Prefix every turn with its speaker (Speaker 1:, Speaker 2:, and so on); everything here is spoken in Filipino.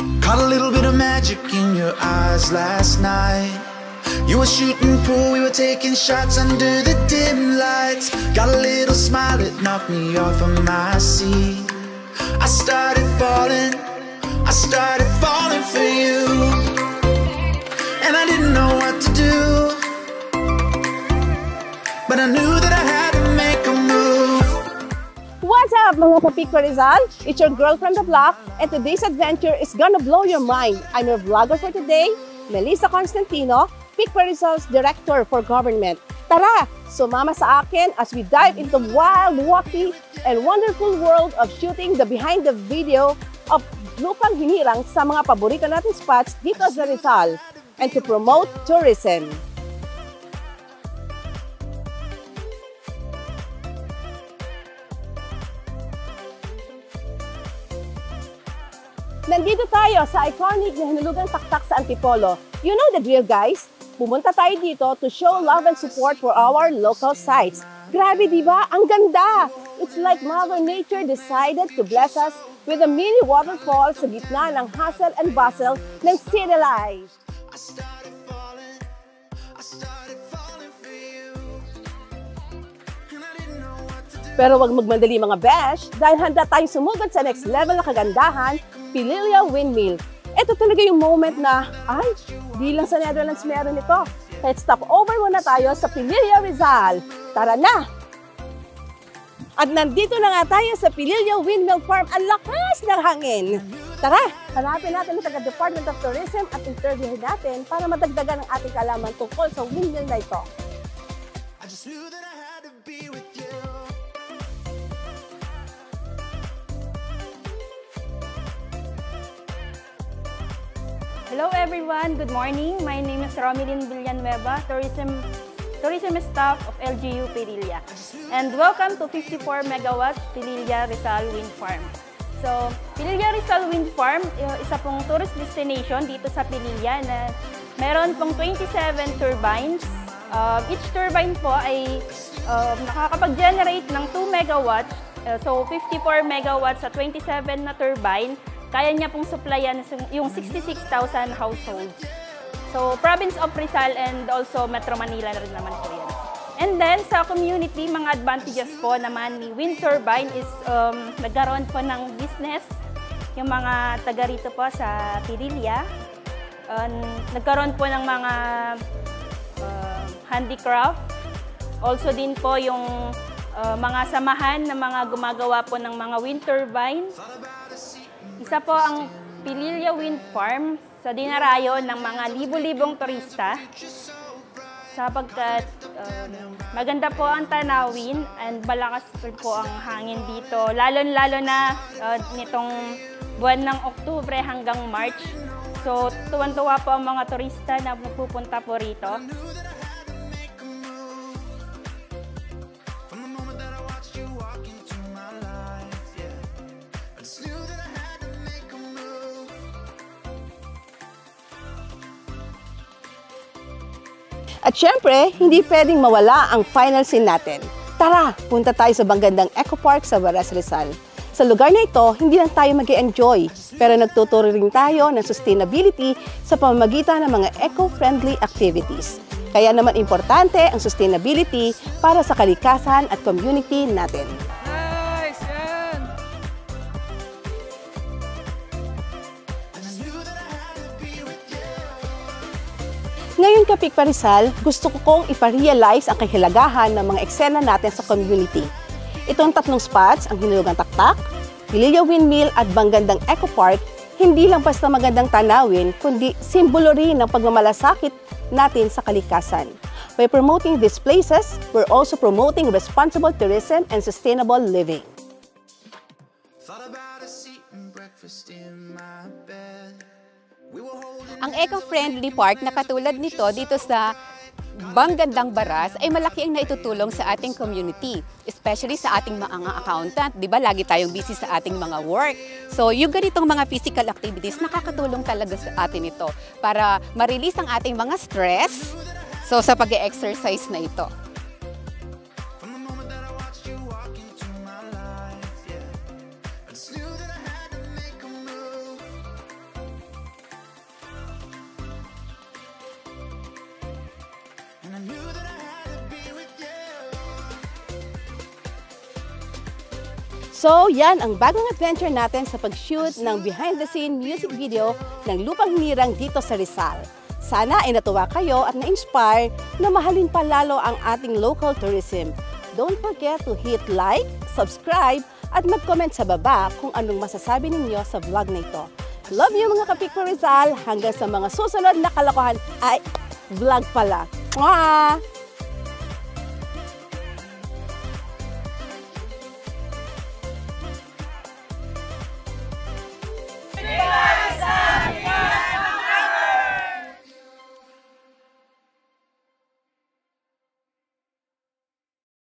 Speaker 1: Caught a little bit of magic in your eyes last night. You were shooting pool, we were taking shots under the dim lights. Got a little smile that knocked me off of my seat. I started falling for you, and I didn't know what to do, but I knew that I had to make a move.
Speaker 2: What's up mga Kapik Rizal? It's your girl from the block, and today's adventure is gonna blow your mind. I'm your vlogger for today, Melissa Constantino, Pick Rizal's Director for Government. Tara, sumama sa akin as we dive into wild, wacky, and wonderful world of shooting the behind the video of lupang hinirang sa mga paborito nating spots dito sa Rizal and to promote tourism. Nandito tayo sa iconic na hinulugang taktak sa Antipolo. You know the drill, guys? Pumunta tayo dito to show love and support for our local sites. Grabe, di ba? Ang ganda! It's like Mother Nature decided to bless us with a mini waterfall sa gitna ng hustle and bustle ng city life. Pero wag magmadali mga besh, dahil handa tayong sumugod sa next level na kagandahan, Pililla Windmill. Ito talaga yung moment na, ay, di lang sa Netherlands meron ito. Let's stop over muna tayo sa Pililla Rizal. Tara na! At nandito na nga tayo sa Pililla Windmill Farm. Ang lakas ng hangin. Tara, hanapin natin ang taga-Department of Tourism at interviewin natin para madagdagan ang ating kaalaman tungkol sa windmill na ito.
Speaker 3: Hello everyone, good morning. My name is Romilyn Villanueva, tourism staff of LGU Pililla. And welcome to 54 megawatts Pililla Rizal Wind Farm. So, Pililla Rizal Wind Farm, isa pong tourist destination dito sa Pililla na meron pong 27 turbines. Each turbine po ay nakakapag-generate ng 2 megawatts. So, 54 megawatts sa 27 na turbine. Kaya niya pong supplyan yung 66,000 households. So, province of Rizal and also Metro Manila na rin naman po yan. And then, sa community, mga advantages po naman ni wind turbine is nagkaroon po ng business yung mga taga rito po sa Pililla. Nagkaroon po ng mga handicraft. Also din po yung mga samahan na mga gumagawa po ng mga wind turbine. Isa po ang Pililla Wind Farm sa dinarayo ng mga libu-libong turista sapagkat maganda po ang tanawin and malakas po ang hangin dito. Lalo-lalo na nitong buwan ng Oktubre hanggang March. So, tuwan-tuwa po ang mga turista na pupunta po rito.
Speaker 2: At syempre, hindi pwedeng mawala ang final scene natin. Tara, punta tayo sa Banggandang Eco Park sa Varas Rizal. Sa lugar na ito, hindi lang tayo mag-e-enjoy, pero nagtuturo rin tayo ng sustainability sa pamamagitan ng mga eco-friendly activities. Kaya naman importante ang sustainability para sa kalikasan at community natin. Ngayon Kapik Rizal, gusto ko kong iparealize ang kahalagahan ng mga eksena natin sa community. Itong tatlong spots, ang Hinulugang Taktak, Pililla Windmill at Banggandang Eco Park, hindi lang basta magandang tanawin, kundi simbolo rin ng pagmamalasakit natin sa kalikasan. By promoting these places, we're also promoting responsible tourism and sustainable living.
Speaker 4: Ang eco-friendly park na katulad nito dito sa Banggandang Baras ay malaki ang naitutulong sa ating community, especially sa ating mga accountant. Di ba lagi tayong busy sa ating mga work? So yung ganitong mga physical activities, nakakatulong talaga sa atin ito para ma-release ang ating mga stress sa pag-e-exercise na ito.
Speaker 2: So, yan ang bagong adventure natin sa pag-shoot ng behind-the-scene music video ng Lupang Hinirang dito sa Rizal. Sana ay natuwa kayo at na-inspire na mahalin pa lalo ang ating local tourism. Don't forget to hit like, subscribe, at mag-comment sa baba kung anong masasabi ninyo sa vlog na ito. Love you mga Kapikpo Rizal! Hanggang sa mga susunod na kalokohan ay vlog pala. Mwah!